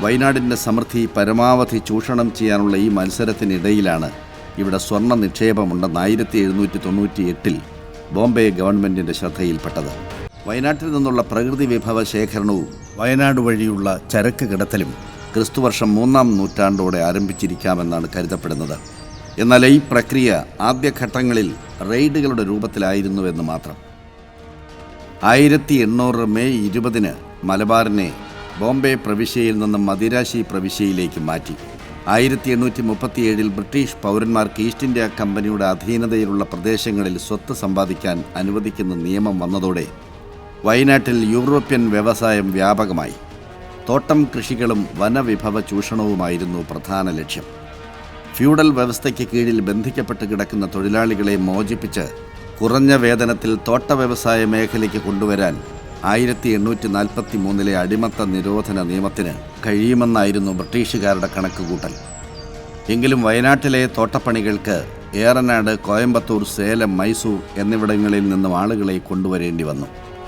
വയനാടിൻ്റെ സമൃദ്ധി പരമാവധി ചൂഷണം ചെയ്യാനുള്ള ഈ മത്സരത്തിനിടയിലാണ് ഇവിടെ സ്വർണ്ണ നിക്ഷേപമുണ്ടെന്ന് 1798 ബോംബെ ഗവൺമെൻറ്റിൻ്റെ ശ്രദ്ധയിൽപ്പെട്ടത്. വയനാട്ടിൽ നിന്നുള്ള പ്രകൃതി വിഭവ ശേഖരണവും വയനാട് വഴിയുള്ള ചരക്ക് കടത്തലും ക്രിസ്തുവർഷം 3-ാം നൂറ്റാണ്ടോടെ ആരംഭിച്ചിരിക്കാമെന്നാണ് കരുതപ്പെടുന്നത്. എന്നാൽ ഈ പ്രക്രിയ ആദ്യഘട്ടങ്ങളിൽ റെയ്ഡുകളുടെ രൂപത്തിലായിരുന്നുവെന്ന് മാത്രം. 1800 മെയ് 20 മലബാറിനെ ബോംബെ പ്രവിശ്യയിൽ നിന്നും മദിരാശി പ്രവിശ്യയിലേക്ക് മാറ്റി. 1837 ബ്രിട്ടീഷ് പൗരന്മാർക്ക് ഈസ്റ്റ് ഇന്ത്യ കമ്പനിയുടെ അധീനതയിലുള്ള പ്രദേശങ്ങളിൽ സ്വത്ത് സമ്പാദിക്കാൻ അനുവദിക്കുന്ന നിയമം വന്നതോടെ വയനാട്ടിൽ യൂറോപ്യൻ വ്യവസായം വ്യാപകമായി. തോട്ടം കൃഷികളും വനവിഭവ ചൂഷണവുമായിരുന്നു പ്രധാന ലക്ഷ്യം. ഫ്യൂഡൽ വ്യവസ്ഥയ്ക്ക് കീഴിൽ ബന്ധിക്കപ്പെട്ട് കിടക്കുന്ന തൊഴിലാളികളെ മോചിപ്പിച്ച് കുറഞ്ഞ വേതനത്തിൽ തോട്ട വ്യവസായ മേഖലയ്ക്ക് കൊണ്ടുവരാൻ 1843 അടിമത്ത നിരോധന നിയമത്തിന് കഴിയുമെന്നായിരുന്നു ബ്രിട്ടീഷുകാരുടെ കണക്കുകൂട്ടൽ. എങ്കിലും വയനാട്ടിലെ തോട്ടപ്പണികൾക്ക് ഏറനാട്, കോയമ്പത്തൂർ, സേലം, മൈസൂർ എന്നിവിടങ്ങളിൽ നിന്നും ആളുകളെ കൊണ്ടുവരേണ്ടി വന്നു.